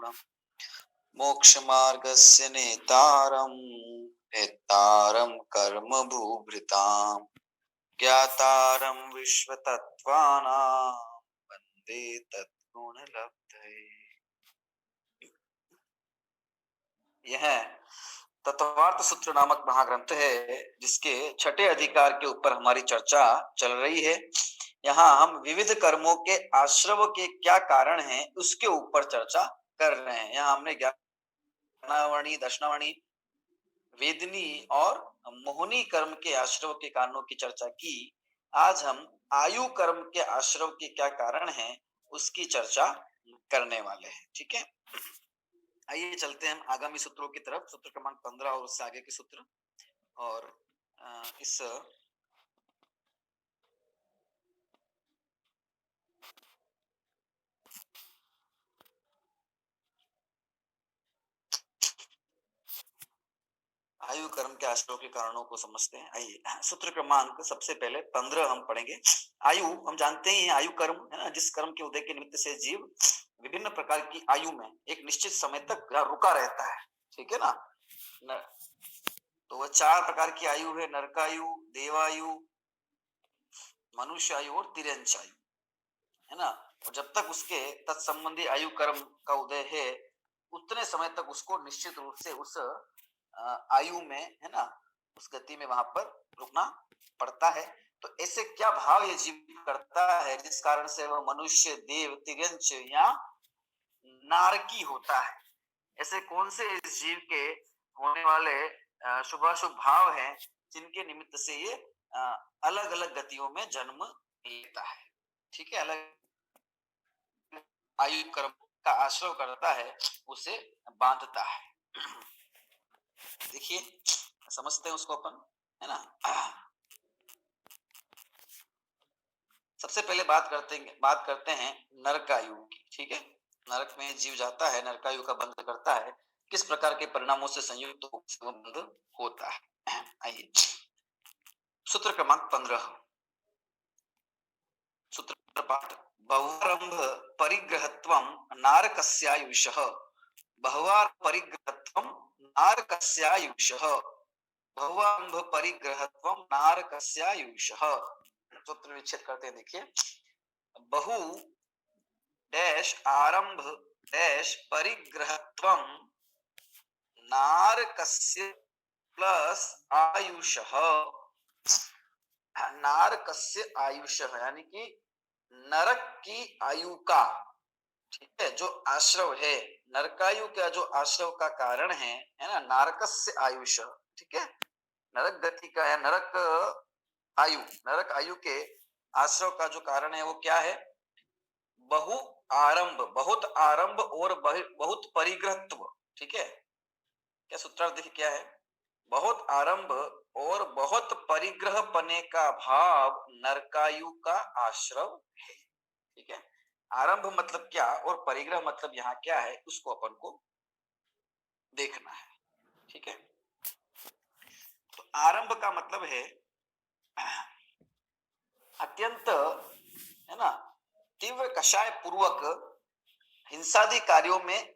गुणम् मोक्षमार्गस्य नेतारं नेतारं कर्म भूभृतां ज्ञातारं विश्वतत्त्वानां वन्दे तद्गुणलब्धये। यह तत्वार्थ सूत्र नामक महाग्रंथ है, जिसके छठे अधिकार के ऊपर हमारी चर्चा चल रही है। यहाँ हम विविध कर्मों के आश्रव के क्या कारण हैं उसके ऊपर चर्चा कर रहे हैं। यहाँ हमने ज्ञानावणी, दर्शनावणी, वेदनी और मोहनी कर्म के आश्रव के कारणों की चर्चा की। आज हम आयु कर्म के आश्रव के क्या कारण हैं उसकी चर्चा करने वाले हैं। ठीक है, आइए चलते हैं हम आगामी सूत्रों की तरफ, सूत्र क्रमांक 15 और उससे आगे के सूत्र। और इस आयु कर्म के आश्रव के कारणों को समझते हैं। आइए सूत्र क्रमांक सबसे पहले 15 हम पढ़ेंगे। आयु हम जानते ही हैं, आयु कर्म है ना, जिस कर्म के उदय के निमित्त से जीव विभिन्न प्रकार की आयु में एक निश्चित समय तक रुका रहता है। ठीक है ना, तो वह 4 प्रकार की आयु है: नरकायु, देवायु, मनुष्य आयु और तिर्यंच आयु, है ना। और जब तक उसके तत्संबंधी आयु कर्म का उदय है उतने समय तक उसको निश्चित रूप से उस आयु में, है ना, उस गति में वहां पर रुकना पड़ता है। तो ऐसे क्या भाव ये जीव करता है जिस कारण से वह मनुष्य, देव, तिर्यंच या नारकी होता है? ऐसे कौन से इस जीव के होने वाले शुभाशुभ भाव हैं जिनके निमित्त से ये अलग अलग गतियों में जन्म लेता है? ठीक है, अलग आयु कर्म का आश्रय करता है, उसे बांधता है। देखिए, समझते हैं उसको अपन, है ना। सबसे पहले बात करते हैं नरकायु की। ठीक है, नरक में जीव जाता है, नरकायु का बंध करता है, किस प्रकार के परिणामों से संयुक्त बंध होता है। आइए सूत्र क्रमांक 15, सूत्र पाठ: बहुवारंभ परिग्रहत्वं नारकस्यायुषः, बहुवार परिग्रहत्वं नारकस्यायुषः, बहुवारंभ परिग्रहत्वं नारकस्यायुषः। सूत्र विच्छेद करते हैं। देखिए, बहु डैश आरंभ डैश परिग्रहत्वं नारकस्य प्लस आयुषः, नारकस्य आयुषः यानी कि नरक की आयु का, ठीक है, जो आश्रव है, नरकायु का जो आश्रव का कारण है ना, नारकस्य आयुष। ठीक है, नरक गति का या नरक आयु के आश्रव का जो कारण है वो क्या है? बहु आरंभ, बहुत आरंभ और बहुत परिग्रहत्व। ठीक है, क्या सूत्रार्थ देखिए क्या है? बहुत आरंभ और बहुत परिग्रह पने का भाव नरकायु का आश्रव है। ठीक है, आरंभ मतलब क्या और परिग्रह मतलब यहाँ क्या है, उसको अपन को देखना है। ठीक है, तो आरंभ का मतलब है अत्यंत, है ना, तीव्र कषाय पूर्वक हिंसादि कार्यों में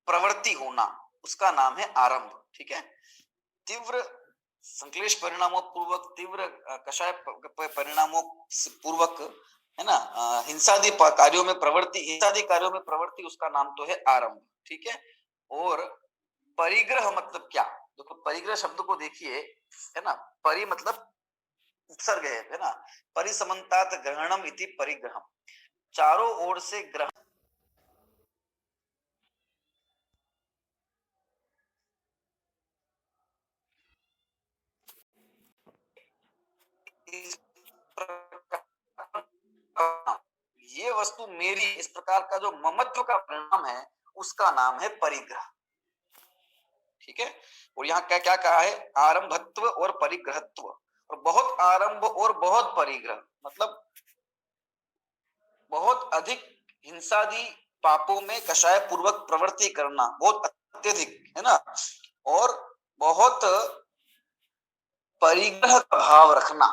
प्रवृत्ति होना, उसका नाम है आरंभ। ठीक है, तीव्र संक्लेश परिणामों पूर्वक, तीव्र कषाय परिणामों पूर्वक, है ना, हिंसादि कार्यों में प्रवृत्ति, उसका नाम तो है आरंभ। ठीक है, और परिग्रह मतलब क्या? देखो, परिग्रह शब्द को देखिए, है ना, परि मतलब उपसर्ग है ना, परिसमन्तात ग्रहणम इति परिग्रहम, चारों ओर से ग्रहण। ये वस्तु मेरी, इस प्रकार का जो ममत्व का परिणाम है उसका नाम है परिग्रह। ठीक है, और यहाँ क्या क्या कहा है? आरंभत्व और परिग्रहत्व, और बहुत आरंभ और बहुत परिग्रह मतलब बहुत अधिक हिंसादि पापों में कषाय पूर्वक प्रवृत्ति करना, बहुत अत्यधिक, है ना, और बहुत परिग्रह का भाव रखना,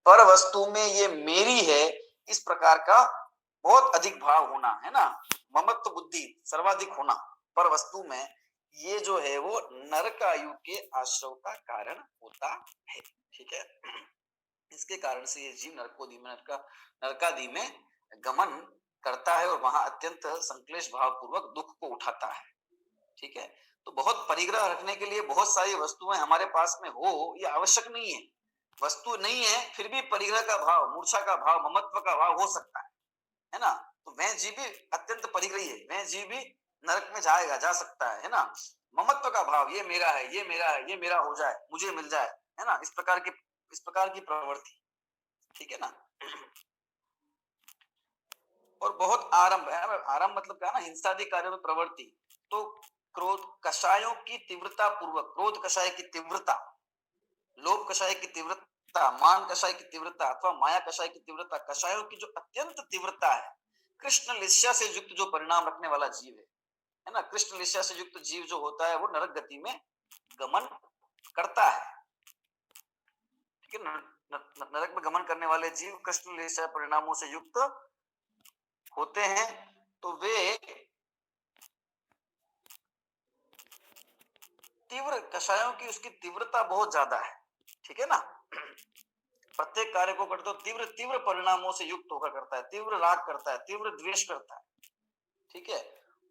पर वस्तु में ये मेरी है, इस प्रकार का बहुत अधिक भाव होना, है ना, ममत्व बुद्धि सर्वाधिक होना पर वस्तु में, ये जो है वो नरकायु के आश्रव का कारण होता है। ठीक है, इसके कारण से ये जीव नरकादि में गमन करता है और वहां अत्यंत संक्लेश भाव पूर्वक दुख को उठाता है। ठीक है, तो बहुत परिग्रह रखने के लिए बहुत सारी वस्तुएं हमारे पास में हो ये आवश्यक नहीं है। वस्तु नहीं है फिर भी परिग्रह का भाव, मूर्छा का भाव, ममत्व का भाव हो सकता है ना। तो वह जीव भी अत्यंत परिग्रही है, वह जीव भी नरक में जाएगा, जा सकता है ना। ममत्व का भाव, ये मेरा है, ये मेरा है, ये मेरा हो जाए, मुझे मिल जाए, है ना, इस प्रकार की प्रवृत्ति। ठीक है ना। और बहुत आरंभ है, आरंभ मतलब क्या ना, हिंसादि कार्यों में प्रवृत्ति। तो क्रोध कषायों की तीव्रता पूर्वक, क्रोध कषाय की तीव्रता, लोभ कषाय की तीव्रता, मान कषाय की तीव्रता अथवा माया कषाय की तीव्रता, कषायों की जो अत्यंत तीव्रता है, कृष्ण लिस्या से युक्त जो परिणाम रखने वाला जीव है ना, कृष्ण लिस्या से युक्त जीव जो होता है वो नरक गति में गमन करता है। ठीक है, नरक में गमन करने वाले जीव कृष्ण लिस्या परिणामों से युक्त होते हैं। तो वे तीव्र कषायों की, उसकी तीव्रता बहुत ज्यादा है। ठीक है ना, प्रत्येक कार्य को करते तीव्र तीव्र परिणामों से युक्त होकर करता है, तीव्र राग करता है, तीव्र द्वेष करता है। ठीक है,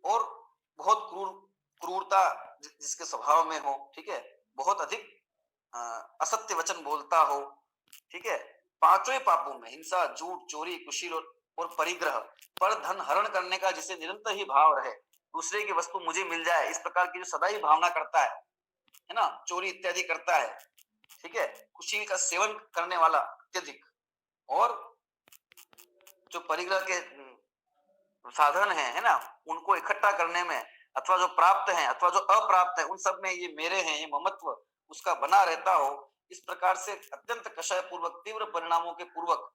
और बहुत क्रूरता जिसके स्वभाव में हो। ठीक है, बहुत अधिक असत्य वचन बोलता हो। ठीक है, पांचों ही पापों में, हिंसा, झूठ, चोरी, कुशील और परिग्रह, पर धन हरण करने का जिसे निरंतर ही भाव रहे, दूसरे की वस्तु मुझे मिल जाए, इस प्रकार की जो सदा ही भावना करता है ना, चोरी इत्यादि करता है। ठीक है, कुशील का सेवन करने वाला अत्यधिक, और जो परिग्रह के साधन है ना, उनको इकट्ठा करने में, अथवा जो प्राप्त हैं अथवा जो अप्राप्त है, उन सब में ये मेरे हैं, ये ममत्व उसका बना रहता हो। इस प्रकार से अत्यंत कषाय पूर्वक, तीव्र परिणामों के पूर्वक,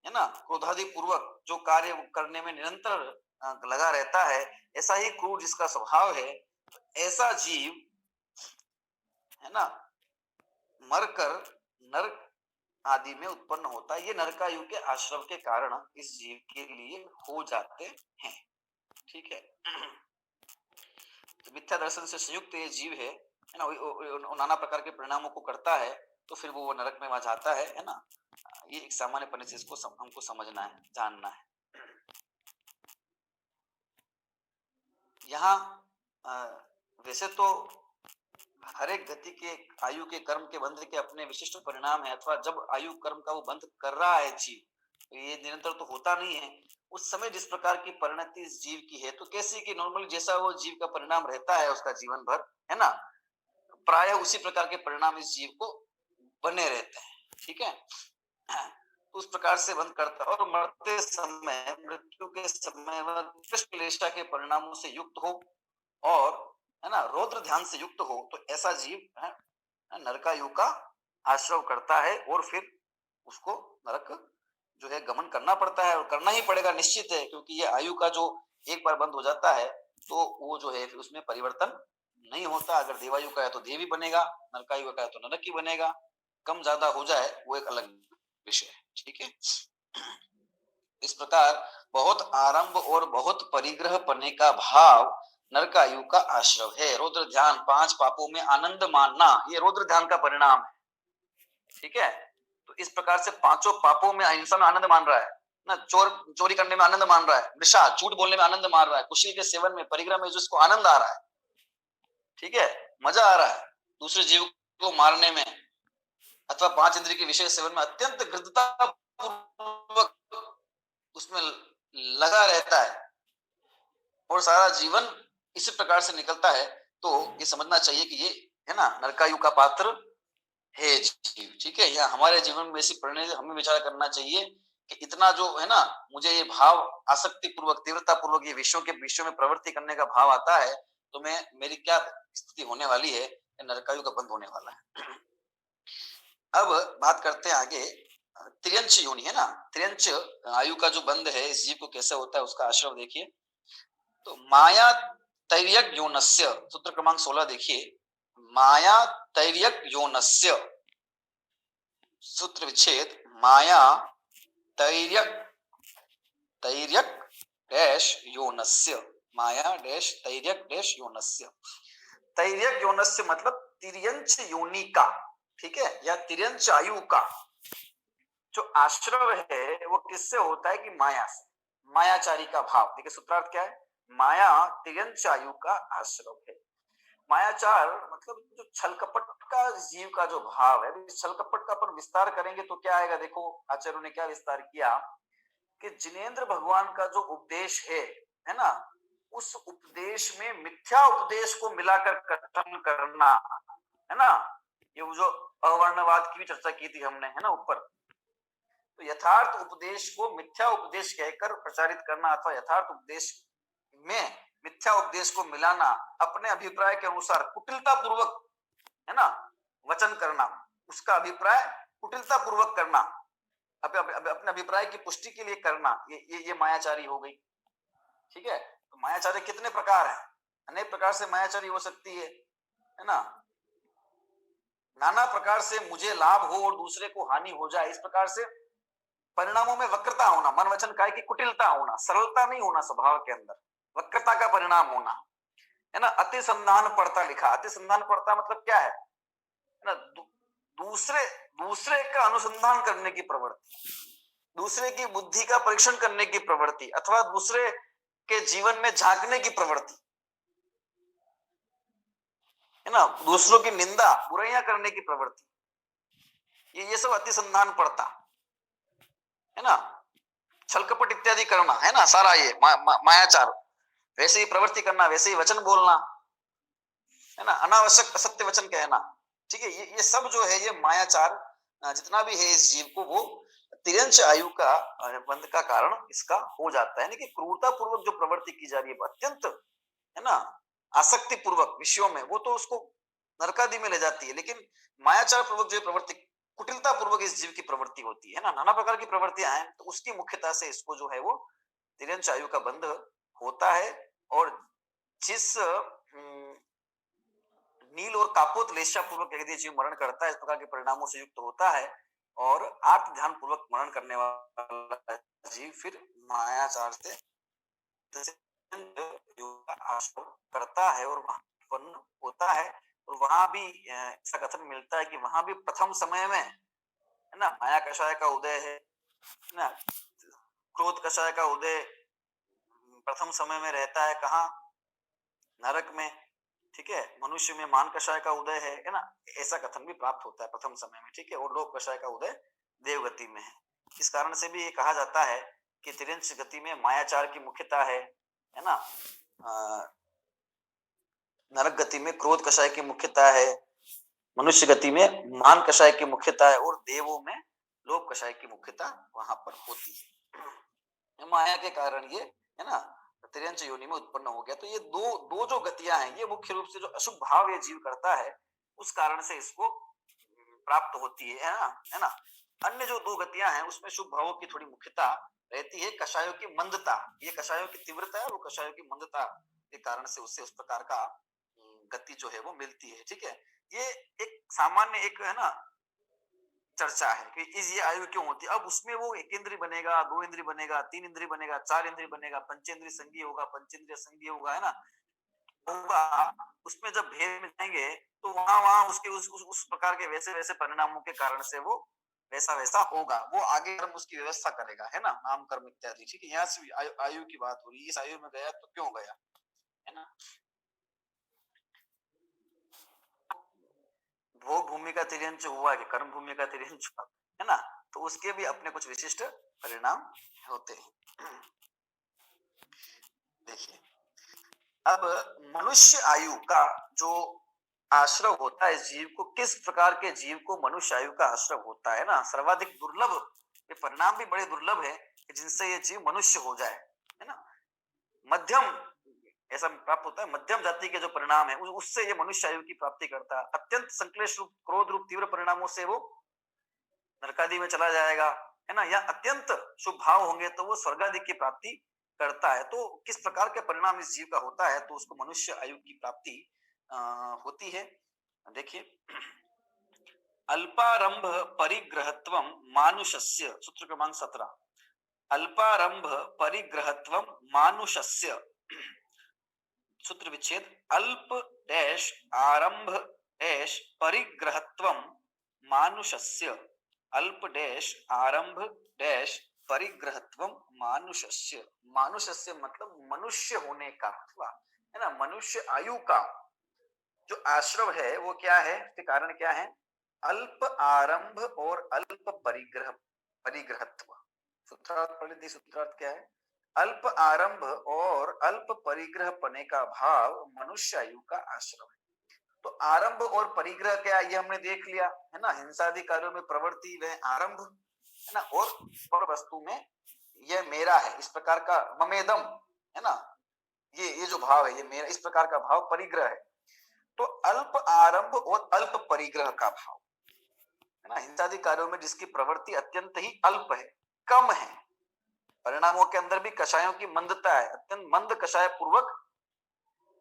है ना, क्रोधादि पूर्वक जो कार्य करने में निरंतर लगा रहता है, ऐसा ही क्रूर जिसका स्वभाव है, ऐसा जीव, है ना, मरकर नरक आदि में उत्पन्न होता है। ये नरकायु के आश्रव के कारण इस जीव के लिए हो जाते हैं। ठीक है, तो मिथ्या दर्शन से संयुक्त ये जीव है ना, नाना प्रकार के परिणामों को करता है, तो फिर वो नरक में वहां जाता है ना। ये एक सामान्य पने से इसको हमको समझना है, जानना है। यहाँ वैसे तो हर एक गति के, आयु के, कर्म के बंध के अपने विशिष्ट परिणाम है, अथवा जब आयु कर्म का वो बंध कर रहा है जीव, तो ये निरंतर तो होता नहीं है। उस समय जिस प्रकार की परिणति इस जीव की है, तो कैसे कि नॉर्मली जैसा वो जीव का परिणाम रहता है उसका जीवन भर, है ना, प्राय उसी प्रकार के परिणाम इस जीव को बने रहते हैं। ठीक है, तो उस प्रकार से बंद करता है, और मरते समय, मृत्यु के समय वह कृष्ण लेशा के परिणामों से युक्त हो, और है ना, रौद्र ध्यान से युक्त हो, तो ऐसा जीव है नरकायु का आश्रव करता है, और फिर उसको नरक जो है गमन करना पड़ता है, और करना ही पड़ेगा, निश्चित है, क्योंकि ये आयु का जो एक बार बंद हो जाता है, तो वो जो है फिर उसमें परिवर्तन नहीं होता। अगर देवायु का है तो देवी बनेगा, नरकायु का है तो नरक ही बनेगा, कम ज्यादा हो जाए वो एक अलग विषय है। ठीक है, इस प्रकार बहुत आरंभ और बहुत परिग्रह पने का भाव नरकायु का आश्रव है। रौद्र ध्यान, 5 पापों में आनंद मानना, ये रौद्र ध्यान का परिणाम है। ठीक है, तो इस प्रकार से 5 पापों में इंसान आनंद मान रहा है ना, चोरी करने में आनंद मान रहा है, वृषा, झूठ बोलने में आनंद मान रहा है, कुशील के सेवन में, परिग्रह में जिसको आनंद आ रहा है, ठीक है, मजा आ रहा है, दूसरे जीव को मारने में, अथवा 5 इंद्रिय के विषय सेवन में अत्यंत गृद्धता पूर्वक उसमें लगा रहता है, और सारा जीवन इसी प्रकार से निकलता है, तो ये समझना चाहिए कि ये है ना नरकायु का पात्र है जीव। ठीक है, यह हमारे जीवन में ऐसी परिणति हमें विचार करना चाहिए कि इतना जो है ना, मुझे ये भाव आसक्ति पूर्वक, तीव्रता पूर्वक ये विषयों में प्रवृत्ति करने का भाव आता है, तो मेरी क्या स्थिति होने वाली है, नरकायु का बंध होने वाला है। अब बात करते हैं आगे, त्रियंच योनि है ना, त्रियंच आयु का जो बंध है इस जीव को कैसे होता है, उसका आश्रव देखिए। तो माया तैर्यक योनस्य, सूत्र क्रमांक 16 देखिए, माया तैर्यक योनस्य, सूत्र विच्छेद, माया तैर्यक डैश योनस्य, माया डैश तैर्यक डैश योनस्य। तैर्यक योनस्य मतलब तिर्यंच योनि का, ठीक है, या तिर्यंच आयु का जो आश्रव है वो किससे होता है कि माया से, मायाचारी का भाव। देखिए सूत्रार्थ क्या है, माया तिर्यंच आयु का आश्रव है। मायाचार मतलब जो छल कपट का जीव का जो भाव है, छल कपट का अपन विस्तार करेंगे तो क्या आएगा, देखो आचार्यों ने क्या विस्तार किया कि जिनेंद्र भगवान का जो उपदेश है ना, उस उपदेश में मिथ्या उपदेश को मिलाकर कथन करना, है ना, ये जो अवर्णवाद की भी चर्चा की थी हमने, है ना ऊपर। तो यथार्थ उपदेश को मिथ्या उपदेश कहकर प्रचारित करना अथवा यथार्थ उपदेश में मिथ्या उपदेश को मिलाना, अपने अभिप्राय के अनुसार कुटिलता पूर्वक, है ना, वचन करना, उसका अभिप्राय कुटिलता पूर्वक करना, अपने अभिप्राय की पुष्टि के लिए करना, ये मायाचारी हो गई। ठीक है, तो मायाचारी कितने प्रकार है, अनेक प्रकार से मायाचारी हो सकती है ना, नाना प्रकार से मुझे लाभ हो और दूसरे को हानि हो जाए, इस प्रकार से परिणामों में वक्रता होना, मन वचन काय की कुटिलता होना, सरलता नहीं होना स्वभाव के अंदर, वक्रता का परिणाम होना, है ना। अति संधान पड़ता लिखा, अति संधान पड़ता मतलब क्या है ना, दूसरे दूसरे का अनुसंधान करने की प्रवृत्ति, दूसरे की बुद्धि का परीक्षण करने की प्रवृत्ति, अथवा दूसरे के जीवन में झांकने की प्रवृत्ति, है ना, दूसरों की निंदा बुराइयां करने की प्रवृत्ति, ये सब अति संधान पड़ता, है ना, छल कपट इत्यादि करना, है ना, सारा ये मायाचार, वैसे ही प्रवृत्ति करना, वैसे ही वचन बोलना, है ना, अनावश्यक असत्य वचन कहना, ठीक है, ये सब जो है ये मायाचार जितना भी है इस जीव को, वो तिर्यंच आयु का बंध का कारण इसका हो जाता है। कि क्रूरता पूर्वक जो प्रवृत्ति की जा रही है अत्यंत, है ना, आसक्ति पूर्वक विषयों में, वो तो उसको नरकादि में ले जाती है, लेकिन मायाचार पूर्वक जो प्रवृत्ति, कुटिलता पूर्वक इस जीव की प्रवृत्ति होती है ना, नाना प्रकार की प्रवृत्तियां हैं, तो उसकी मुख्यता से इसको जो है वो तिर्यंच आयु का बंध होता है। और जिस नील और कापोत लेशा पूर्वक यदि जीव मरण करता है, इस प्रकार के परिणामों से युक्त होता है, और आत्म ध्यान पूर्वक मरण करने वाला जीव फिर मायाचार से करता है और वहां उत्पन्न होता है। और वहां भी ऐसा कथन मिलता है कि वहां भी प्रथम समय में, है ना, माया कषाय का उदय है ना, क्रोध कषाय का उदय प्रथम समय में रहता है, कहाँ, नरक में, ठीक है, मनुष्य में मान कषाय का उदय है ना, ऐसा कथन भी प्राप्त होता है प्रथम समय में, ठीक है, और लोक कषाय का उदय देवगति में है। इस कारण से भी ये कहा जाता है कि तिर्यंच गति में मायाचार की मुख्यता है ना, नरक गति में क्रोध कषाय की मुख्यता है, मनुष्य गति में मान कषाय की मुख्यता है, और देवों में लोक कषाय की मुख्यता वहां पर होती है। माया के कारण ये, है ना, तिर्यंच योनि में उत्पन्न हो गया। तो ये दो जो गतियां हैं, ये मुख्य रूप से जो अशुभ भाव ये जीव करता है, उस कारण से इसको प्राप्त होती है ना, है ना। अन्य जो दो गतियां हैं उसमें शुभ भावों की थोड़ी मुख्यता रहती है, कषायों की मंदता, ये कषायों की तीव्रता है, वो कषायों की मंदता के कारण से उससे उस प्रकार का गति जो है वो मिलती है। ठीक है, ये एक सामान्य एक, है ना, चर्चा है कि इस ये आयु क्यों होती है। अब उसमें वो एक इंद्रिय बनेगा, दो इंद्रिय बनेगा, तीन इंद्रिय बनेगा, चार इंद्रिय बनेगा, पंचेंद्रिय संघीय होगा, पंचेंद्रिय संघीय होगा, है ना, होगा। उसमें जब भेद में जाएंगे तो वहां वहां उसके उस प्रकार के वैसे वैसे परिणामों के कारण से वो वैसा वैसा होगा, वो आगे कर्म उसकी व्यवस्था करेगा, है ना, नाम कर्म इत्यादि। ठीक है, यहाँ से आयु की बात हो रही है, इस आयु में गया तो क्यों गया, है ना। भोग भूमि का तिर्यंच हुआ कि कर्म भूमि का तिर्यंच हुआ, है ना, तो उसके भी अपने कुछ विशिष्ट परिणाम होते हैं। देखिए, अब मनुष्य आयु का जो आश्रय होता है जीव को, किस प्रकार के जीव को मनुष्य आयु का आश्रय होता है ना, सर्वाधिक दुर्लभ, ये परिणाम भी बड़े दुर्लभ है कि जिनसे ये जीव मनुष्य हो जाए, है ना। मध्यम ऐसा प्राप्त होता है, मध्यम जाति के जो परिणाम है उससे ये मनुष्य आयु की प्राप्ति करता है। अत्यंत संक्लेश रूप, क्रोध रूप तीव्र परिणामों से वो नरकादि में चला जाएगा, है ना, या अत्यंत शुभ भाव होंगे तो वो स्वर्गादि की प्राप्ति करता है। तो किस प्रकार के परिणाम इस जीव का होता है, तो उसको मनुष्य आयु की प्राप्ति होती है। देखिए, अल्पारंभ परिग्रहत्वम मानुषस्य, सूत्र क्रमांक 17, अल्पारंभ परिग्रहत्वम मानुषस्य, सूत्र विच्छेद, अल्प डैश आरंभ डैश परिग्रहत्वम मानुषस्य, अल्प डैश आरंभ डैश परिग्रहत्वम मानुषस्य। मानुषस्य मतलब मनुष्य होने का, है ना, मनुष्य आयु का जो आश्रव है वो क्या है, इसके कारण क्या है, अल्प आरंभ और अल्प परिग्रह, परिग्रहत्व। सूत्रार्थ पढ़ लीजिए, सूत्रार्थ क्या है, अल्प आरंभ और अल्प परिग्रह पने का भाव मनुष्य आयु का आश्रव है। तो आरंभ और परिग्रह क्या है ये हमने देख लिया, है ना, हिंसादि कार्यों में प्रवृत्ति वह आरंभ, है ना, और पर वस्तु में यह मेरा है, इस प्रकार का ममेदम, है ना, ये जो भाव है ये मेरा, इस प्रकार का भाव परिग्रह है। तो अल्प आरंभ और अल्प परिग्रह का भाव, है ना, हिंसादि कार्यों में जिसकी प्रवृत्ति अत्यंत ही अल्प है, कम है, परिणामों के अंदर भी कषायों की मंदता है, अत्यंत मंद कषाय पूर्वक,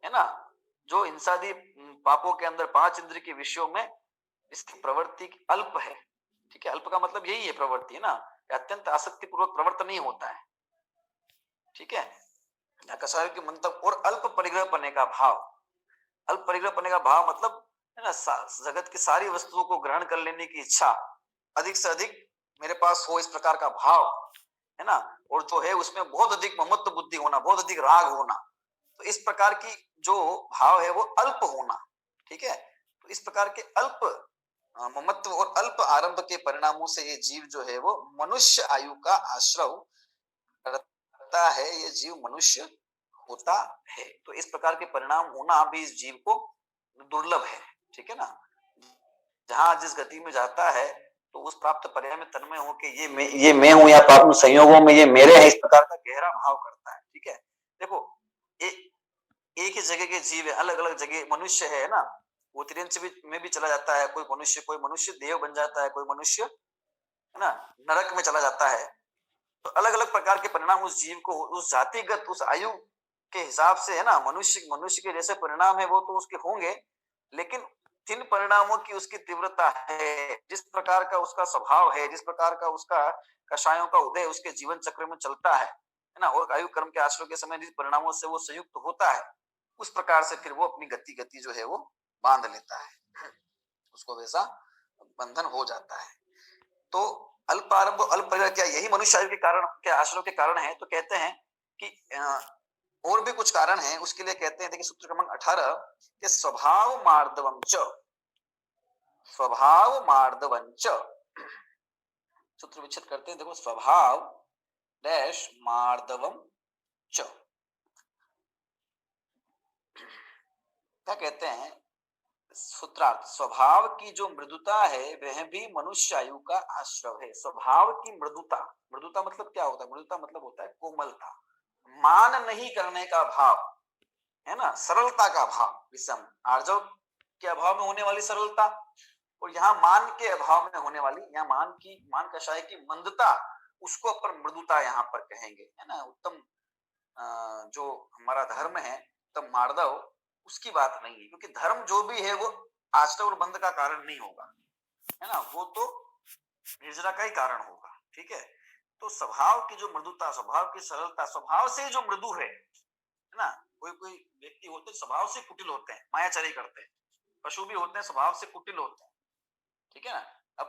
है ना, जो हिंसादि पापों के अंदर पांच इंद्रिय के विषयों में इसकी प्रवृत्ति अल्प है। ठीक है, अल्प का मतलब यही है प्रवृत्ति, है ना, अत्यंत आसक्ति पूर्वक प्रवृत्त नहीं होता है। ठीक है, कषायों की मंदता और अल्प परिग्रह पने का भाव, अल्प परिग्रह पने का भाव मतलब, है ना, जगत की सारी वस्तुओं को ग्रहण कर लेने की इच्छा, अधिक से अधिक मेरे पास हो, इस प्रकार का भाव, है ना, और जो है उसमें बहुत अधिक ममत्व बुद्धि होना, बहुत अधिक राग होना, तो इस प्रकार की जो भाव है वो अल्प होना। ठीक है, तो इस प्रकार के अल्प ममत्व और अल्प आरंभ के परिणामों से ये जीव जो है वो मनुष्य आयु का आश्रव करता है, ये जीव मनुष्य होता है। तो इस प्रकार के परिणाम होना भी इस जीव को दुर्लभ है। ठीक है ना, जहां जिस गति में जाता है तो उस प्राप्त पर्याय में तन्मय होकर ये मैं हूं या पाप संयोगों में ये मेरे है, इस प्रकार का गहरा भाव करता है। ठीक है, देखो एक ही जगह के जीव है, अलग अलग जगह मनुष्य है ना, वो त्रियंश में भी चला जाता है, कोई मनुष्य देव बन जाता है, कोई मनुष्य, है ना, नरक में चला जाता है। तो अलग अलग प्रकार के परिणाम उस जीव को, उस जातिगत, उस आयु के हिसाब से, है ना, मनुष्य के जैसे परिणाम है वो तो उसके होंगे, लेकिन जिन परिणामों की उसकी तीव्रता है, जिस प्रकार का उसका स्वभाव है, जिस प्रकार का उसका कषायों का उदय उसके जीवन चक्र में चलता है ना, और आयु कर्म के आश्रय के समय जिस परिणामों से वो संयुक्त होता है, उस प्रकार से फिर वो अपनी गति जो है वो बांध लेता है, उसको वैसा बंधन हो जाता है। तो अल्प आरंभ अल्प परिग्रह क्या यही मनुष्य आयु के कारण के आश्रय के कारण है? तो कहते हैं कि और भी कुछ कारण है, उसके लिए कहते हैं, देखिए सूत्र क्रमांक 18 कि स्वभाव मार्दवम च, स्वभाव मार्दवम च, सूत्र विच्छेद करते हैं, देखो स्वभाव डैश मार्दवम च, क्या कहते हैं सूत्रार्थ, स्वभाव की जो मृदुता है वह भी मनुष्य आयु का आश्रव है। स्वभाव की मृदुता, मृदुता मतलब क्या होता है, मृदुता मतलब होता है कोमलता, मान नहीं करने का भाव, है ना, सरलता का भाव, विषम आर्जव के अभाव में होने वाली सरलता, और यहाँ मान के अभाव में होने वाली, यहाँ मान कषाय की मंदता, उसको अपन मृदुता यहाँ पर कहेंगे, है ना। उत्तम जो हमारा धर्म है, उत्तम मार्दव, उसकी बात नहीं है, क्योंकि धर्म जो भी है वो आश्रय और बंध का कारण नहीं होगा, है ना, वो तो निर्जरा का ही कारण होगा। ठीक है, तो स्वभाव की जो मृदुता, स्वभाव की सरलता, स्वभाव से जो मृदु है ना, कोई व्यक्ति होते हैं स्वभाव से कुटिल होते हैं, मायाचारी करते हैं, पशु भी होते हैं स्वभाव से कुटिल होते हैं। ठीक है ना, अब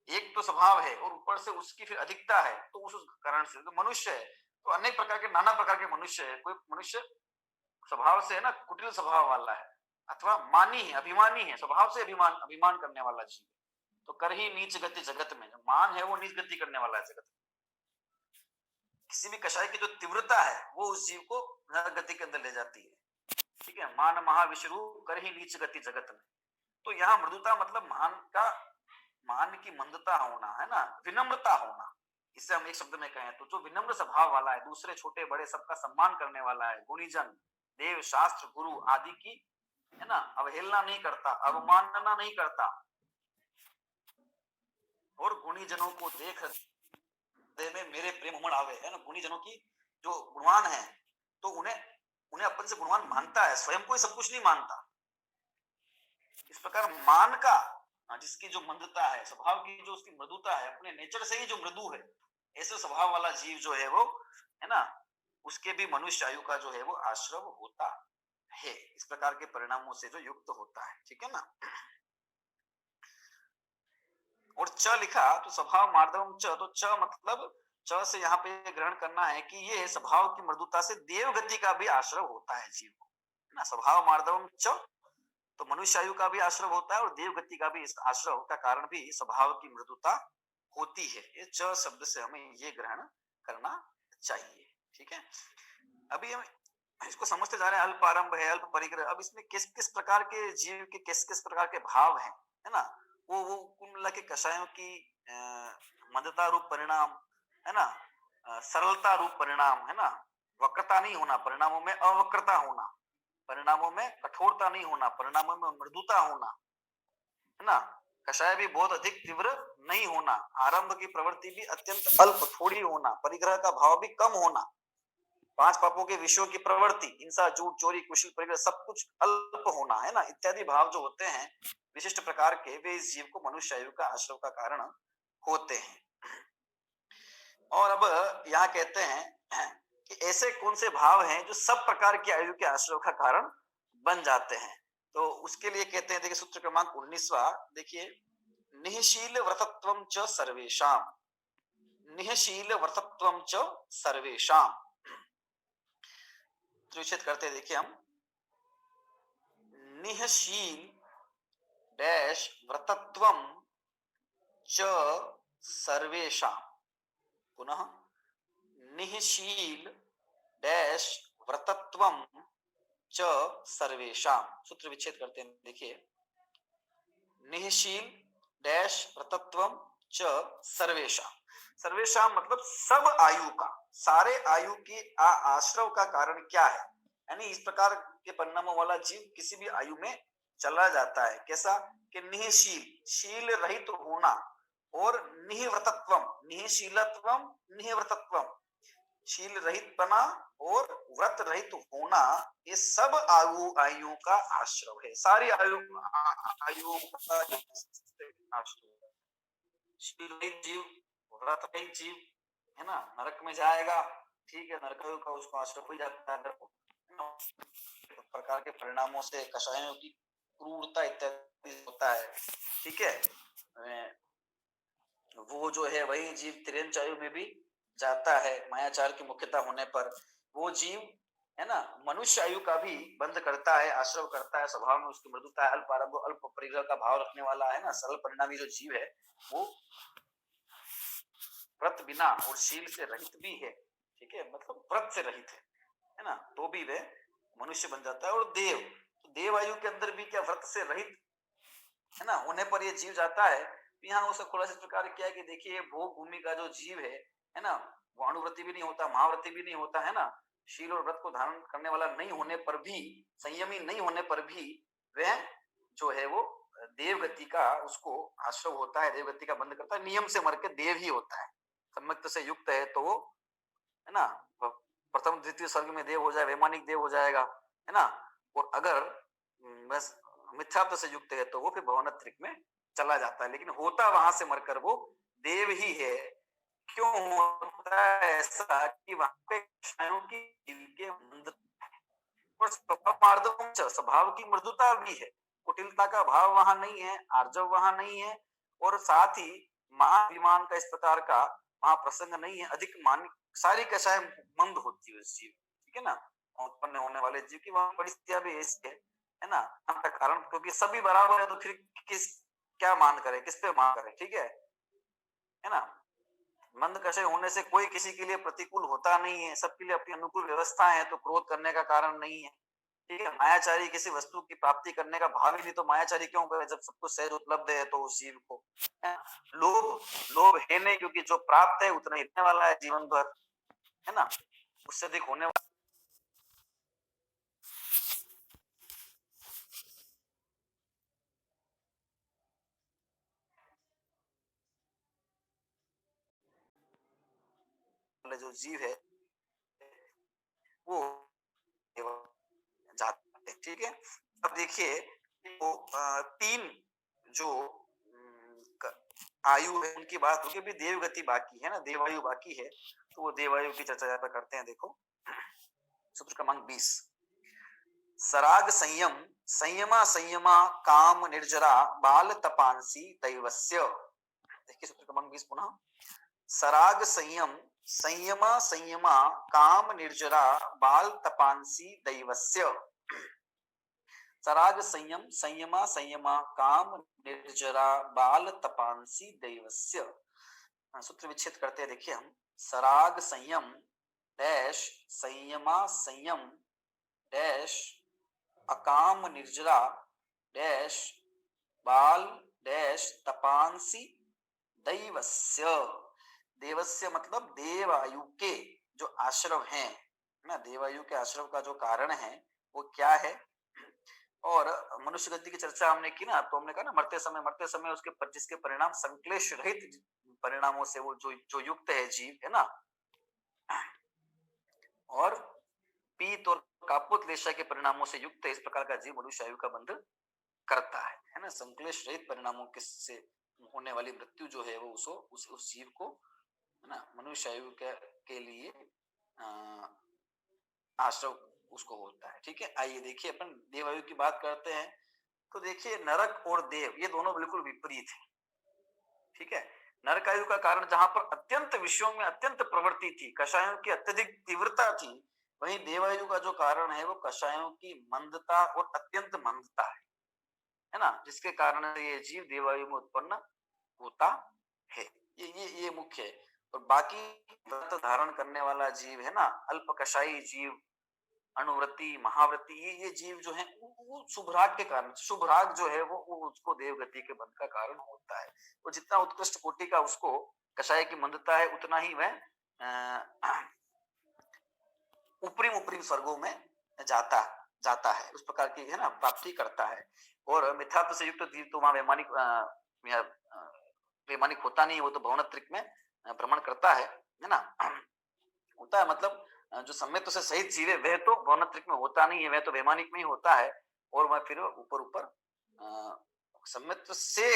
एक तो स्वभाव है और ऊपर से उसकी फिर अधिकता है, तो उस कारण से तो मनुष्य है, तो अनेक प्रकार के, नाना प्रकार के मनुष्य है। कोई मनुष्य स्वभाव से, है ना, कुटिल स्वभाव वाला है, अथवा मानी है, अभिमानी है, स्वभाव से अभिमान करने वाला जीव, तो कर ही नीच गति जगत में, मान है वो नीच गति करने वाला है जगत में। किसी भी कषाय की जो तीव्रता है वो उस जीव को गति के अंदर ले जाती है। ठीक है, मान महाविष्णु कर ही नीच गति जगत में, तो यहाँ मृदुता मतलब मान की मंदता होना, है ना, विनम्रता होना। इससे हम एक शब्द में कहें तो जो विनम्र स्वभाव वाला है, दूसरे छोटे बड़े सबका सम्मान करने वाला है, गुणीजन देव शास्त्र गुरु आदि की, है ना, अवहेलना नहीं करता, अवमानना नहीं करता, और गुणीजनों को देख में मेरे प्रेम उमड़ आवे, है ना, गुणीजनों की जो गुणवान है तो उन्हें अपन से गुणवान मानता है, स्वयं को सब कुछ नहीं मानता। इस प्रकार मान का जिसकी जो मंदता है, स्वभाव की जो उसकी मृदुता है, अपने नेचर से ही जो मृदु है, ऐसे स्वभाव वाला जीव जो है वो, है ना, उसके भी मनुष्य आयु का जो है वो आश्रव होता है, इस प्रकार के परिणामों से जो युक्त होता है, ठीक है ना। और च लिखा तो स्वभाव मार्दवम च, तो च मतलब च से यहाँ पे ग्रहण करना है कि ये स्वभाव की मृदुता से देव गति का भी आश्रव होता है जीव को, है ना। स्वभाव मार्दवम च, तो मनुष्य आयु का भी आश्रव होता है और देव गति का भी इस आश्रव का कारण भी स्वभाव की मृदुता होती है। ये च शब्द से हमें ये ग्रहण करना चाहिए, ठीक है। अभी हम इसको समझते जा रहे हैं, अल्प आरंभ है, अल्प परिग्रह। अब इसमें किस किस प्रकार के जीव के किस किस प्रकार के भाव हैं, है ना, वो कुल मिला के कषायों की मंदता रूप परिणाम, है ना, सरलता रूप परिणाम, है ना, वक्रता नहीं होना, परिणामों में अवक्रता होना, परिणामों में कठोरता नहीं होना, परिणामों में मृदुता होना, है ना, कषाय भी बहुत अधिक तीव्र नहीं होना, आरंभ की प्रवृत्ति भी अत्यंत अल्प थोड़ी होना, परिग्रह का भाव भी कम होना, पांच पापों के विषयों की प्रवृत्ति, हिंसा, झूठ, चोरी, कुशील, परिग्रह सब कुछ अल्प होना, है ना, इत्यादि भाव जो होते हैं विशिष्ट प्रकार के, वे इस जीव को मनुष्य आयु का आश्रव का कारण होते हैं। और अब यहाँ कहते हैं कि ऐसे कौन से भाव हैं जो सब प्रकार की आयु के आश्रव का कारण बन जाते हैं। तो उसके लिए कहते हैं, देखिए सूत्र क्रमांक 19वां, देखिए, निःशील व्रतत्वं च सर्वेषां, निःशील व्रतत्वं च सर्वेषां, निश्चित करते हैं, देखिए हम, निःशील डैश व्रतत्वं च सर्वेषां, पुनः निःशील डैश व्रतत्वं च सर्वेषां, सूत्र विच्छेद करते हैं, देखिए, निःशील डैश व्रतत्वं च सर्वेषां, सर्वेषां मतलब सब आयु का, सारे आयु की आश्रव का कारण क्या है, यानी इस प्रकार के परिणामों वाला जीव किसी भी आयु में चला जाता है। कैसा कि निःशील, शील रहित होना, और निःव्रतत्वम, निःशीलत्वम, निःव्रतत्वम, शील रहित बना और व्रत रहित होना, ये सब आयु का आश्रव है, सारी आयु आयु का आश्रव। शील रहित जीव, व्रत रहित जीव, है ना, नरक में जाएगा, ठीक है, नरक का उसको आश्रय हो जाता है, तो प्रकार के परिणामों से कषायों की क्रूरता इत्यादि होता है, ठीक है। वो जो है वही जीव तिर्यंच आयु में भी जाता है, मायाचार की मुख्यता होने पर वो जीव, है ना, मनुष्य आयु का भी बंध करता है, आश्रव करता है, स्वभाव में उसकी मृदुता है, अल्प आरंभ अल्प परिग्रह का भाव रखने वाला है ना, सरल परिणामी जो जीव है वो व्रत बिना और शील से रहित भी है, ठीक है, मतलब व्रत से रहित है ना, तो भी वे मनुष्य बन जाता है। और देव, तो देव आयु के अंदर भी क्या व्रत से रहित, है ना, होने पर ये जीव जाता है। यहाँ उसका खुलासा इस प्रकार किया है कि देखिए, भोग भूमि का जो जीव है ना, वो अणुव्रती भी नहीं होता, महाव्रती भी नहीं होता, है ना, शील और व्रत को धारण करने वाला नहीं होने पर भी, संयमी नहीं होने पर भी वह जो है वो देवगति का उसको आश्रव होता है, देवगति का बंध करता है, नियम से मर के देव ही होता है, सम्यक्त से युक्त है तो वो, है ना, प्रथम द्वितीय स्वर्ग में देव हो जाए, वैमानिक देव हो जाएगा, है ना, और अगर बस मिथ्यात्व से युक्त है तो वो फिर भवनत्रिक में चला जाता है, लेकिन होता वहां से मरकर वो देव ही है। क्यों होता है ऐसा कि वहां पे क्षयों की के और स्वभाव की मृदुता भी है, कुटिलता का भाव वहां नहीं है, आर्जव वहां नहीं है, और साथ ही महाभिमान का इस प्रकार का वहां प्रसंग नहीं है, अधिक मान, सारी कषाय मंद होती है उस जीव, ठीक है ना, उत्पन्न होने वाले जीव की वहां परिस्थितियां भी ऐसी है ना, का कारण, क्योंकि सभी बराबर है तो फिर किस क्या मान करे, किस पे मान करे, ठीक है ना, मंद कषय होने से कोई किसी के लिए प्रतिकूल होता नहीं है, सबके लिए अपनी अनुकूल व्यवस्था है, तो क्रोध करने का कारण नहीं है, ठीक है। मायाचारी किसी वस्तु की प्राप्ति करने का भाव ही नहीं, तो मायाचारी क्यों करे जब सब कुछ सहज उपलब्ध है, तो उस जीव को लोभ, लोभ है नहीं, क्योंकि जो प्राप्त है उतना ही रहने वाला है जीवन भर, है ना, उससे अधिक होने वाला जो जीव है वो जाते हैं, ठीक है। अब देखिए, तो तीन जो आयु है उनकी बात होगी, अभी देवगति बाकी है ना, देवायु बाकी है, तो वो देवायु की चर्चा यहाँ पर करते हैं। देखो सूत्र क्रमांक 20, सराग संयम संयमा संयमा काम निर्जरा बाल तपांसी दैवस्य। देखिए सूत्र क्रमांक 20 पुनः, सराग संयम संयमा संयमा काम निर्जरा बाल तपांसी दैवस्य। सराग संयम संयमा संयमा काम निर्जरा बाल तपांसी दैवस्य। सूत्र विच्छेद करते हैं। देखिए हम, सराग संयम डैश संयमा संयम डैश अकाम निर्जरा डैश बाल डैश तपांसी दैवस्य। देवस्य मतलब देवायु के जो आश्रव हैं ना, देवायु के आश्रव का जो कारण है वो क्या है। और मनुष्य गति की चर्चा हमने की ना, तो हमने कहा ना मरते समय उसके जिसके परिणाम संक्लेश रहित परिणामों से वो जो युक्त है जीव है ना, और पीत और कापुत लेशा के परिणामों से युक्त है, इस प्रकार का जीव मनुष्य आयु का बंध करता है ना। संक्लेश रहित परिणामों से होने वाली मृत्यु जो है वो उस जीव को है ना मनुष्य आयु के लिए आश्रव उसको होता है। ठीक है, आइए देखिए अपन देवायु की बात करते हैं। तो देखिए नरक और देव ये दोनों बिल्कुल विपरीत है। ठीक है, नरकायु का कारण जहां पर अत्यंत विषयों में अत्यंत प्रवृत्ति थी, कषायों की अत्यधिक तीव्रता थी, वहीं देवायु का जो कारण है वो कषायों की मंदता और अत्यंत मंदता है ना, जिसके कारण ये जीव देवायु में उत्पन्न होता है। ये मुख्य है। और बाकी व्रत धारण करने वाला जीव है ना, अल्प कषाई जीव, अनुवृत्ति महावृत्ति, ये जीव जो है वो शुभराग के कारण, शुभराग जो है वो उसको देवगति के बंध का कारण होता है। वो जितना उत्कृष्ट कोटि का उसको कषाय की मंदता है, उतना ही वह ऊपरी स्वर्गों में जाता है, उस प्रकार की है ना प्राप्ति करता है। और मिथ्यात्व से युक्त जीव तो वहां वैमानिक होता नहीं, वो तो भवनत्रिक में भ्रमण करता है ना, होता है मतलब जो सम्यत्व से सहित जीव है वह तो भवनत्रिक में होता नहीं है, वह तो वैमानिक में ही होता है। और वह फिर ऊपर सम्यत्व से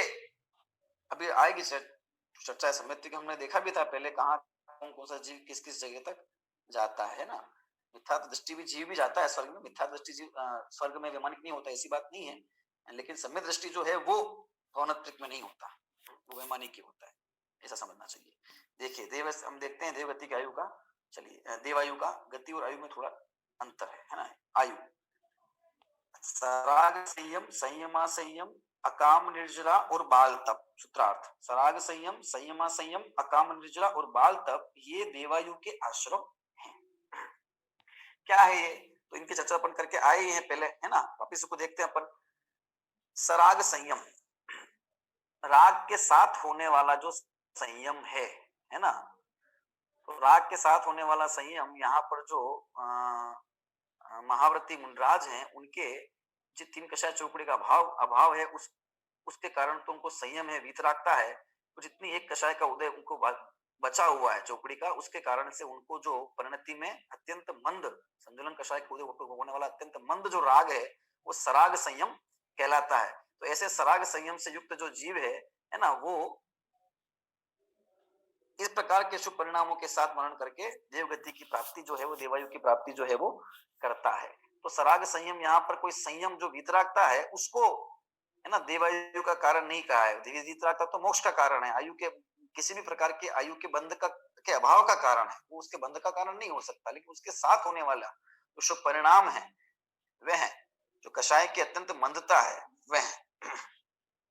अभी आएगी चर्चा सम्यत्व की, हमने देखा भी था पहले कहाँ कौन सा जीव किस किस जगह तक जाता है ना। मिथ्या दृष्टि भी जीव भी जाता है स्वर्ग में, मिथ्या दृष्टि जीव स्वर्ग में वैमानिक नहीं होता, ऐसी बात नहीं है, लेकिन सम्यक दृष्टि जो है वो भवनत्रिक में नहीं होता, वो वैमानिक ही होता है, ऐसा समझना चाहिए। देखिए हम देखते हैं देवगति की आयु का। चलिए देवायु का गति और आयु में थोड़ा अंतर है ना। आयु सराग संयम संयमा संयम अकाम निर्जरा और बाल तप। सूत्रार्थ, सराग संयम संयमा संयम अकाम निर्जरा और बाल तप ये देवायु के आश्रम हैं। क्या है ये, तो इनकी चर्चा अपन करके आए हैं पहले है ना, वापिस इसको देखते हैं अपन। सराग संयम, राग के साथ होने वाला जो संयम है ना, तो राग के साथ होने वाला संयम यहाँ पर जो महाव्रती मुनराज हैं उनके जो तीन कषाय चौकड़ी का अभाव है, उसके कारण तो उनको संयम है, वीतरागता है। तो जितनी एक कषाय का उदय उनको बचा हुआ है चौकड़ी का, उसके कारण से उनको जो परिणति में अत्यंत मंद संतुलन कषाय के उदय होने वाला अत्यंत मंद जो राग है वो सराग संयम कहलाता है। तो ऐसे सराग संयम से युक्त जो जीव है ना, वो इस प्रकार के शुभ परिणामों के साथ मनन करके देवगति की प्राप्ति जो है वो देवायु की प्राप्ति जो है वो करता है। तो सराग संयम यहाँ पर कोई संयम जो वीतरागता है उसको है ना देवायु का कारण नहीं कहा है। वीतरागता तो मोक्ष का कारण है, आयु के किसी भी प्रकार के आयु के बंध के अभाव का कारण है, वो उसके बंध का कारण नहीं हो सकता, लेकिन उसके साथ होने वाला जो शुभ परिणाम है वह जो कषाय की अत्यंत मंदता है वह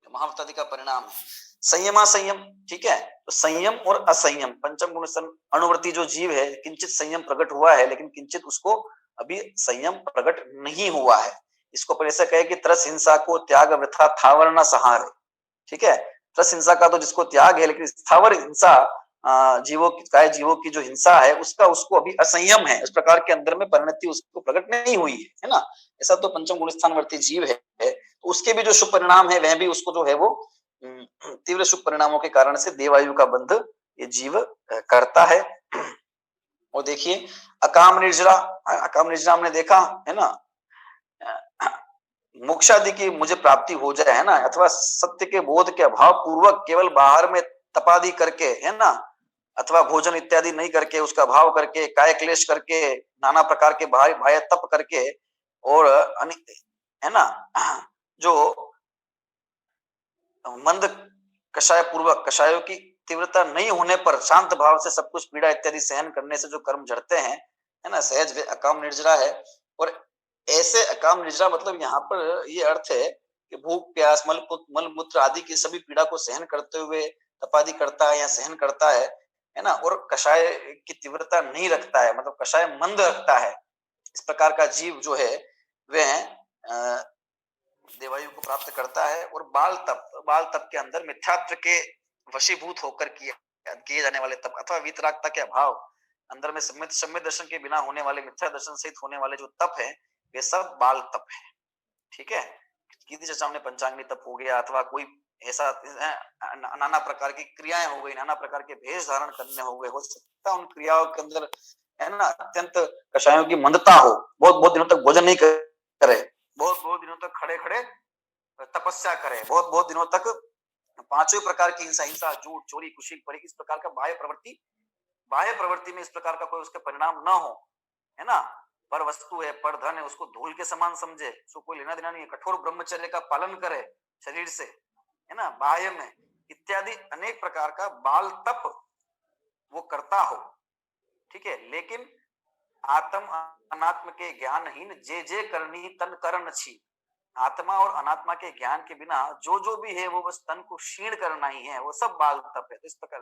महाव्रतादि का परिणाम है। संयमा संयम, ठीक है, तो संयम और असंयम पंचम गुण अनुवृत्ति जो जीव है किंचित संयम प्रकट हुआ है, लेकिन किंचित उसको अभी संयम प्रकट नहीं हुआ है। इसको पर ऐसा कहे कि त्रस हिंसा को त्याग वृथा थावर न सहारे। ठीक है, त्रस हिंसा का तो जिसको त्याग है, लेकिन स्थावर हिंसा जीवों की जो हिंसा है उसको अभी असंयम है, इस प्रकार के अंदर में परिणति उसको प्रकट नहीं हुई है ना। ऐसा तो पंचम गुण स्थानवर्ती जीव है, तो उसके भी जो शुभ परिणाम है वह भी उसको जो है वो तीव्र शुभ परिणामों के कारण से देवायु का बंध ये जीव करता है। और देखिए अकाम निर्जरा हमने देखा है ना, मोक्षादि की मुझे प्राप्ति हो जाए, है ना, अथवा सत्य के बोध के अभाव पूर्वक केवल बाहर में तपादि करके, है ना, अथवा भोजन इत्यादि नहीं करके, उसका अभाव करके, काय क्लेश करके, नाना प्रकार के बाह्य तप करके, और है ना, जो मंद कषाय पूर्वक, कषायों की तीव्रता नहीं होने पर शांत भाव से सब कुछ पीड़ा इत्यादि सहन करने से जो कर्म जड़ते हैं, है ना, सहज वे अकाम निर्जरा है। और ऐसे अकाम निर्जरा मतलब यहाँ पर ये अर्थ है कि भूख प्यास मल मूत्र आदि की सभी पीड़ा को सहन करते हुए तपादि करता है या सहन करता है ना, और कषाय की तीव्रता नहीं रखता है, मतलब कषाय मंद रखता है, इस प्रकार का जीव जो है वह देवायु को प्राप्त करता है। और बाल तप के अंदर मिथ्यात्व के वशीभूत होकर किए जाने वाले तप अथवा वीतरागता के अभाव, अंदर में सम्यक दर्शन के बिना होने वाले, मिथ्या दर्शन सहित होने वाले जो तप है, वे सब बाल तप है। ठीक है, कीर्ति चर्चा में पंचांगी तप हो गया, अथवा कोई ऐसा नाना प्रकार की क्रियाएं हो गई, नाना प्रकार के भेष धारण करने हो गए, हो सकता है उन क्रियाओं के अंदर, है ना, अत्यंत कषायों की मंदता हो, बहुत बहुत दिनों तक भोजन नहीं करे, बहुत बहुत दिनों तक खड़े खड़े तपस्या करे, बहुत बहुत दिनों तक पांचों प्रकार की हिंसा, झूठ, चोरी, कुशील, परी, इस प्रकार का बाह्य प्रवृत्ति में इस प्रकार का कोई उसका परिणाम न हो, है ना, पर वस्तु है, पर धन है, उसको धूल के समान समझे, उसको कोई लेना देना नहीं है, कठोर ब्रह्मचर्य का पालन करे शरीर से, है ना, बाह्य में, इत्यादि अनेक प्रकार का बाल तप वो करता हो। ठीक है, लेकिन आत्म अनात्म के ज्ञानहीन जे करनी तन करण छी, आत्मा और अनात्मा के ज्ञान के बिना जो भी है वो बस तन को क्षीण करना ही है, वो सब बाल तप है। तो इस प्रकार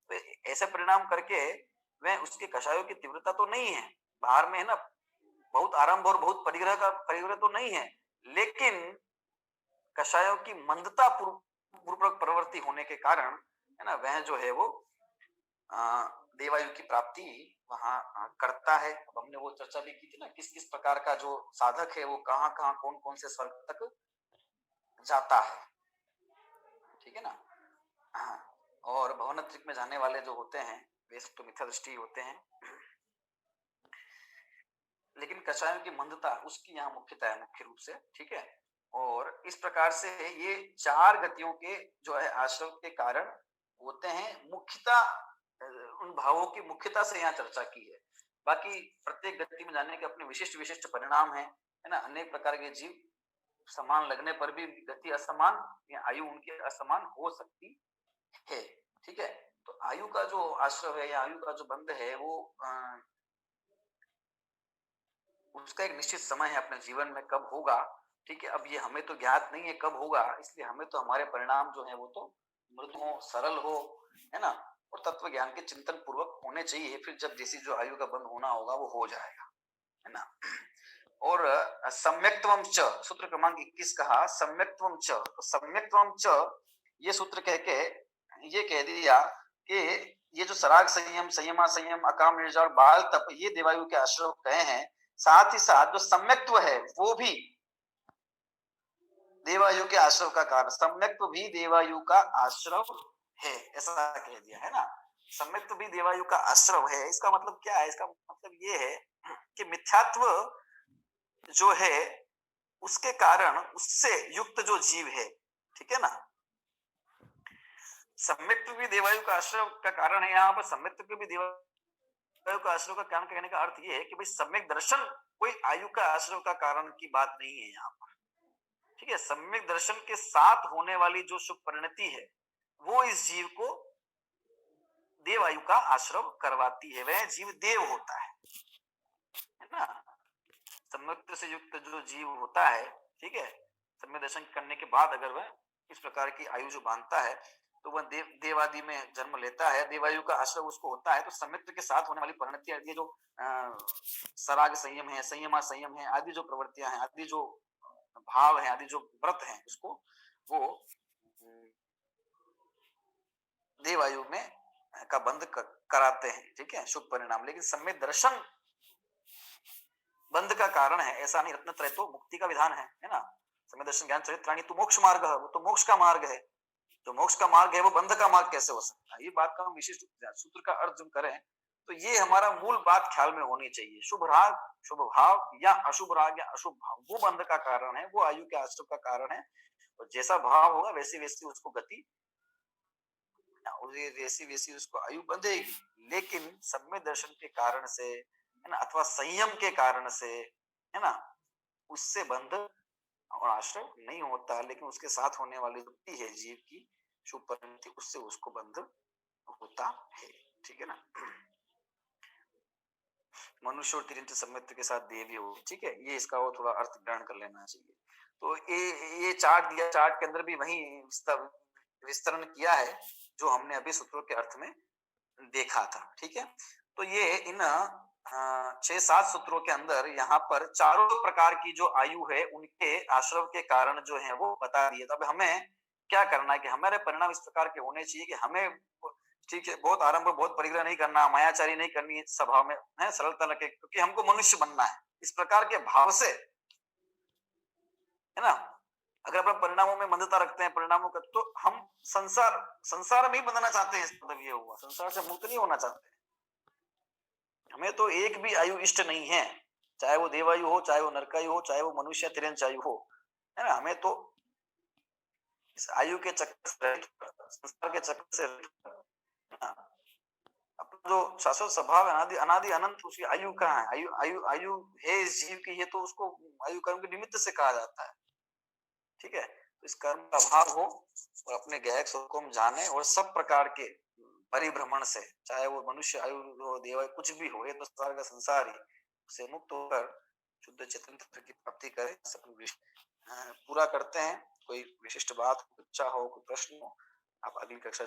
तो ऐसे परिणाम करके वह उसके कषायों की तीव्रता तो नहीं है बाहर में, है ना, बहुत आरंभ और बहुत परिग्रह तो नहीं है, लेकिन कषायों की मंदता पूर्वक प्रवृत्ति होने के कारण, है ना, वह जो है वो देवायु की प्राप्ति वहां करता है। अब हमने वो चर्चा भी की थी ना, किस किस प्रकार का जो साधक है वो कहाँ कहाँ कौन कौन से स्वर्ग तक जाता है। ठीक है ना, और भवनत्रिक में जाने वाले जो होते हैं वे तो मिथ्या दृष्टि होते हैं, लेकिन कषायों की मंदता उसकी यहाँ मुख्यता है, मुख्य रूप से। ठीक है, और इस प्रकार से ये चार गतियों के जो है आश्रव के कारण होते हैं, मुख्यता उन भावों की मुख्यता से यहाँ चर्चा की है। बाकी प्रत्येक गति में जाने के अपने विशिष्ट विशिष्ट परिणाम है ना, अनेक प्रकार के जीव समान लगने पर भी गति असमान या आयु उनकी असमान हो सकती है। ठीक है, तो आयु का जो आश्रव है या आयु का जो बंध है वो उसका एक निश्चित समय है अपने जीवन में कब होगा। ठीक है, अब ये हमें तो ज्ञात नहीं है कब होगा, इसलिए हमें तो हमारे परिणाम जो है वो तो मृदु हो, सरल हो, है ना, और तत्व ज्ञान के चिंतन पूर्वक होने चाहिए। फिर जब जैसी जो आयु का बंध होना होगा वो हो जाएगा, है ना। और सम्यक्त्वम च, सूत्र क्रमांक 21 कहा सम्यक्त्वम च, तो सम्यक्त्वम च ये सूत्र कह के ये कह दिया कि ये जो सराग संयम, संयमा संयम, अकाम निर्जर और बाल तप ये देवायु के आश्रव कहे हैं, साथ ही साथ जो सम्यक्त्व है वो भी देवायु के आश्रव का कारण, सम्यक्त्व भी देवायु का आश्रव है, ऐसा कह दिया है ना। सम्यक्त्व भी देवायु का आश्रव है, इसका मतलब क्या है? इसका मतलब ये है कि मिथ्यात्व जो है उसके कारण उससे युक्त जो जीव है, ठीक है ना, सम्यक्त्व भी देवायु का आश्रव का कारण है। यहाँ पर सम्यक्त्व के भी देवायु का आश्रव का कारण कहने का अर्थ ये है कि भाई सम्यक दर्शन कोई आयु का आश्रव का कारण की बात नहीं है यहाँ पर। ठीक है, सम्यक दर्शन के साथ होने वाली जो शुभ परिणति है वो इस जीव को देवायु का आश्रव करवाती है, वह जीव देव होता है ना। सम्यक्त्व से युक्त जो जीव होता है, ठीक है, सम्यक दर्शन करने के बाद अगर वह इस प्रकार की आयु जो बांधता है तो वह देवादि में जन्म लेता है, देवायु का आश्रय उसको होता है। तो सम्यक्त्व के साथ होने वाली परिणति, ये जो सराग संयम है, संयमा संयम है, आदि जो प्रवृत्तियां हैं, आदि जो भाव है, आदि जो व्रत हैं, उसको वो देवायु में का बंध कराते हैं। ठीक है, शुभ परिणाम। लेकिन सम्यक दर्शन बंध का कारण है ऐसा नहीं। रत्नत्रय तो मुक्ति का विधान है ना। सम्यक दर्शन ज्ञान चरित्राणि तो मोक्ष मार्ग है, वो तो मोक्ष का मार्ग है। जो मोक्ष का मार्ग है वो बंध का मार्ग कैसे हो सकता है? ये बात का हम विशिष्ट सूत्र का अर्थ जब करें तो ये हमारा मूल बात ख्याल में होनी चाहिए। शुभ राग, शुभ भाव या अशुभ राग या अशुभ भाव वो बंध का कारण है, वो आयु के आश्रम का कारण है। और जैसा भाव होगा वैसी वैसी उसको गति, वैसी वैसी उसको आयु बंधेगी। लेकिन सम्य दर्शन के कारण से, है ना, अथवा संयम के कारण से, है ना, उससे बंध और आश्रय नहीं होता, लेकिन उसके साथ होने वाली वृत्ति है जीव की शुभ परिणति, उससे उसको बंध होता है। ठीक है ना। मनुष्य और तिरंत सम्यत्व के साथ देवी हो, ठीक है, ये इसका वो थोड़ा अर्थ ग्रहण कर लेना चाहिए। तो ये चार्ट दिया, चार्ट के अंदर भी वही विस्तरण किया है जो हमने अभी सूत्रों के अर्थ में देखा था। ठीक है, तो ये इन 6-7 सूत्रों के अंदर यहाँ पर चारों प्रकार की जो आयु है उनके आश्रव के कारण जो है वो बता दिए। तो अब हमें क्या करना है कि हमारे परिणाम इस प्रकार के होने चाहिए कि हमें, ठीक है, बहुत आरंभ, बहुत परिग्रह नहीं करना, मायाचारी नहीं करनी स्वभाव में, है सरलता रखे, क्योंकि हमको मनुष्य बनना है। इस प्रकार के भाव से, है ना, अगर अपने परिणामों में मंदता रखते हैं, परिणामों का, तो हम संसार में ही बंधना चाहते हैं। मतलब ये हुआ, संसार से मुक्त नहीं होना चाहते। हमें तो एक भी आयु इष्ट नहीं है, चाहे वो देवायु हो, चाहे वो नरकायु हो, चाहे वो मनुष्य तिरंच आयु हो, है ना। हमें तो इस आयु के चक्कर से, संसार के चक्कर से, अपना जो शाश्वत स्वभाव है, अनादि अनादि अनंत, उसकी आयु कहाँ है? आयु आयु आयु है इस जीव की, ये तो उसको आयु कर्म के निमित्त से कहा जाता है। ठीक है, तो इस कर्म का अभाव हो और अपने गैक स्वरूप को हम जाने, और सब प्रकार के परिभ्रमण से, चाहे वो मनुष्य आयु हो, देव कुछ भी हो, ये तो सारा का संसार ही, से मुक्त होकर शुद्ध चेतन तत्व की प्राप्ति करें। सब पूरा करते हैं। कोई विशिष्ट बात, इच्छा हो, कोई प्रश्न हो, आप अगली कक्षा